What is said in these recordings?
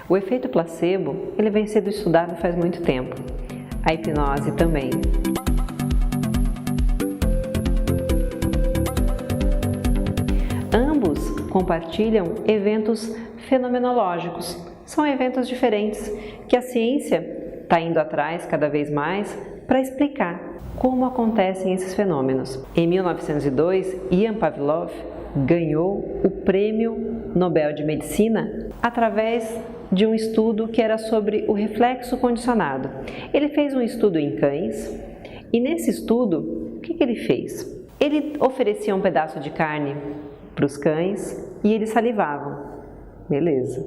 O efeito placebo, ele vem sendo estudado faz muito tempo. A hipnose também. Ambos compartilham eventos fenomenológicos. São eventos diferentes que a ciência está indo atrás cada vez mais para explicar como acontecem esses fenômenos. Em 1902, Ian Pavlov ganhou o Prêmio Nobel de Medicina através de um estudo que era sobre o reflexo condicionado. Ele fez um estudo em cães e nesse estudo, o que ele fez? Ele oferecia um pedaço de carne para os cães e eles salivavam. Beleza.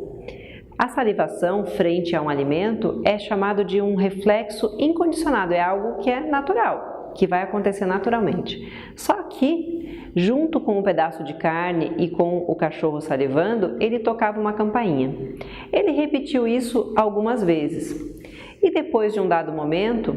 A salivação frente a um alimento é chamado de um reflexo incondicionado, é algo que é natural, que vai acontecer naturalmente. Só que, junto com um pedaço de carne e com o cachorro salivando, ele tocava uma campainha. Ele repetiu isso algumas vezes e depois de um dado momento,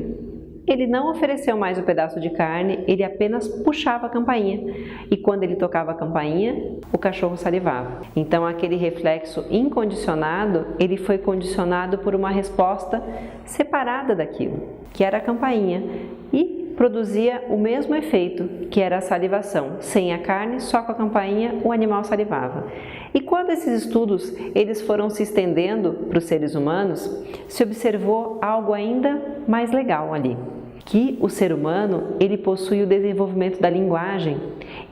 ele não ofereceu mais o pedaço de carne, ele apenas puxava a campainha. E quando ele tocava a campainha, o cachorro salivava. Então, aquele reflexo incondicionado, ele foi condicionado por uma resposta separada daquilo, que era a campainha. E produzia o mesmo efeito, que era a salivação. Sem a carne, só com a campainha, o animal salivava. E quando esses estudos eles foram se estendendo para os seres humanos, se observou algo ainda mais legal ali, que o ser humano ele possui o desenvolvimento da linguagem.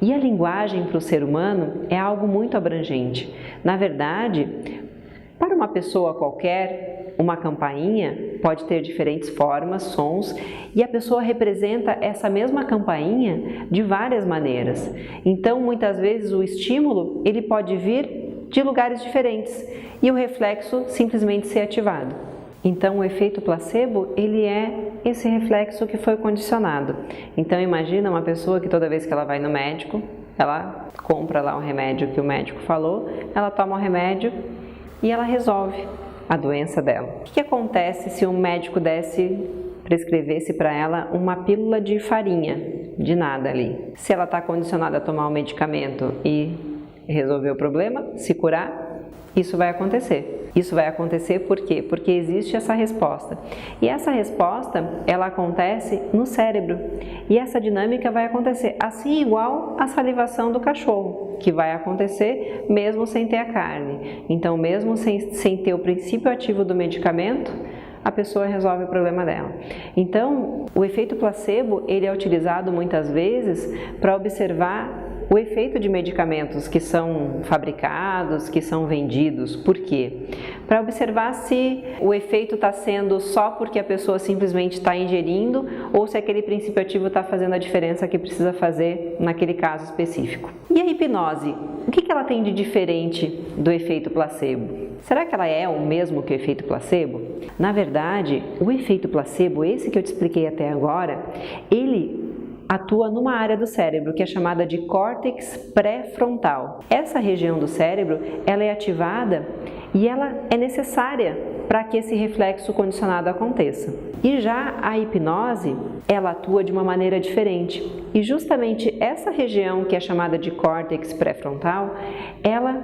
E a linguagem para o ser humano é algo muito abrangente. Na verdade, para uma pessoa qualquer, uma campainha pode ter diferentes formas, sons, e a pessoa representa essa mesma campainha de várias maneiras. Então, muitas vezes o estímulo ele pode vir de lugares diferentes e o reflexo simplesmente ser ativado. Então, o efeito placebo, ele é esse reflexo que foi condicionado. Então, imagina uma pessoa que toda vez que ela vai no médico, ela compra lá um remédio que o médico falou, ela toma o remédio e ela resolve a doença dela. O que acontece se um médico prescrevesse para ela uma pílula de farinha, de nada ali? Se ela está condicionada a tomar o medicamento e resolver o problema, se curar, isso vai acontecer. Isso vai acontecer por quê? Porque existe essa resposta. E essa resposta, ela acontece no cérebro. E essa dinâmica vai acontecer assim igual a salivação do cachorro, que vai acontecer mesmo sem ter a carne. Então, mesmo sem ter o princípio ativo do medicamento, a pessoa resolve o problema dela. Então, o efeito placebo, ele é utilizado muitas vezes para observar o efeito de medicamentos que são fabricados, que são vendidos. Por quê? Para observar se o efeito está sendo só porque a pessoa simplesmente está ingerindo ou se aquele princípio ativo está fazendo a diferença que precisa fazer naquele caso específico. E a hipnose? O que ela tem de diferente do efeito placebo? Será que ela é o mesmo que o efeito placebo? Na verdade, o efeito placebo, esse que eu te expliquei até agora, ele atua numa área do cérebro que é chamada de córtex pré-frontal. Essa região do cérebro, ela é ativada e ela é necessária para que esse reflexo condicionado aconteça. E já a hipnose, ela atua de uma maneira diferente. E justamente essa região que é chamada de córtex pré-frontal, ela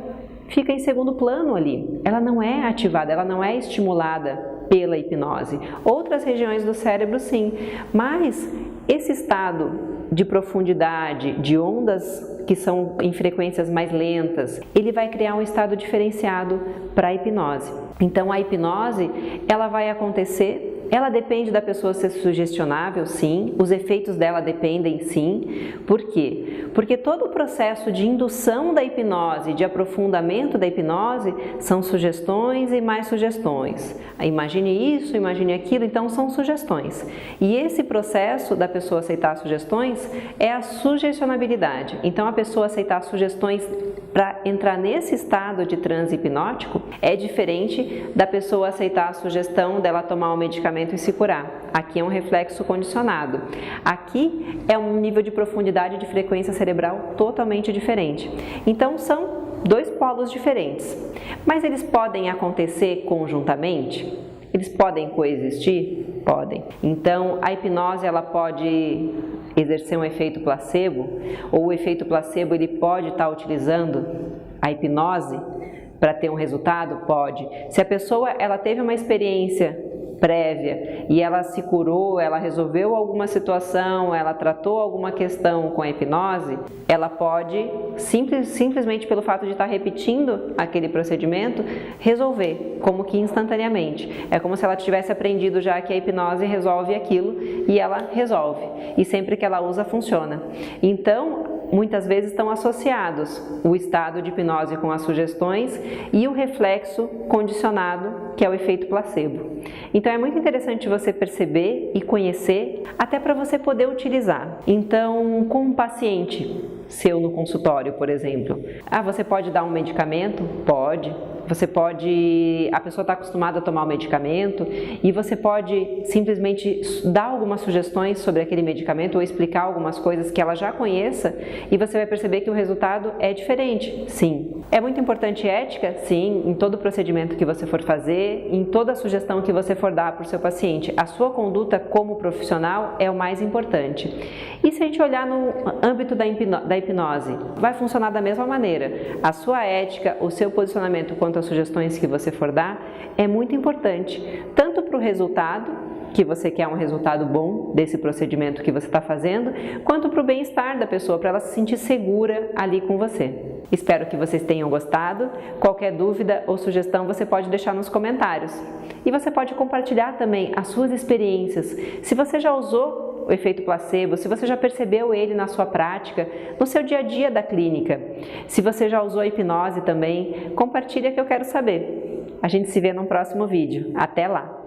fica em segundo plano ali. Ela não é ativada, ela não é estimulada pela hipnose. Outras regiões do cérebro sim, mas esse estado de profundidade, de ondas que são em frequências mais lentas, ele vai criar um estado diferenciado para a hipnose. Então a hipnose, ela vai acontecer, ela depende da pessoa ser sugestionável, sim, os efeitos dela dependem, sim. Por quê? Porque todo o processo de indução da hipnose, de aprofundamento da hipnose, são sugestões e mais sugestões. Imagine isso, imagine aquilo, então são sugestões. E esse processo da pessoa aceitar sugestões é a sugestionabilidade. Então a pessoa aceitar sugestões para entrar nesse estado de transe hipnótico é diferente da pessoa aceitar a sugestão dela tomar um medicamento e se curar. Aqui é um reflexo condicionado. Aqui é um nível de profundidade de frequência cerebral totalmente diferente. Então são dois polos diferentes. Mas eles podem acontecer conjuntamente? Eles podem coexistir? Podem. Então a hipnose ela pode exercer um efeito placebo, ou o efeito placebo ele pode estar utilizando a hipnose para ter um resultado? Pode. Se a pessoa ela teve uma experiência prévia e ela se curou, ela resolveu alguma situação, ela tratou alguma questão com a hipnose, ela pode, simplesmente pelo fato de estar repetindo aquele procedimento, resolver, como que instantaneamente. É como se ela tivesse aprendido já que a hipnose resolve aquilo e ela resolve. E sempre que ela usa, funciona. Então, muitas vezes estão associados o estado de hipnose com as sugestões e o reflexo condicionado, que é o efeito placebo. Então é muito interessante você perceber e conhecer, até para você poder utilizar. Então, com um paciente seu no consultório, por exemplo, você pode dar um medicamento? Pode. Você pode, a pessoa está acostumada a tomar o medicamento e você pode simplesmente dar algumas sugestões sobre aquele medicamento ou explicar algumas coisas que ela já conheça e você vai perceber que o resultado é diferente. Sim. É muito importante ética? Sim, em todo procedimento que você for fazer, em toda sugestão que você for dar para o seu paciente. A sua conduta como profissional é o mais importante. E se a gente olhar no âmbito da hipnose, vai funcionar da mesma maneira. A sua ética, o seu posicionamento quanto às sugestões que você for dar é muito importante, tanto para o resultado, que você quer um resultado bom desse procedimento que você está fazendo, quanto para o bem-estar da pessoa, para ela se sentir segura ali com você. Espero que vocês tenham gostado. Qualquer dúvida ou sugestão você pode deixar nos comentários. E você pode compartilhar também as suas experiências. Se você já usou o efeito placebo, se você já percebeu ele na sua prática, no seu dia a dia da clínica, se você já usou a hipnose também, compartilha que eu quero saber. A gente se vê no próximo vídeo. Até lá!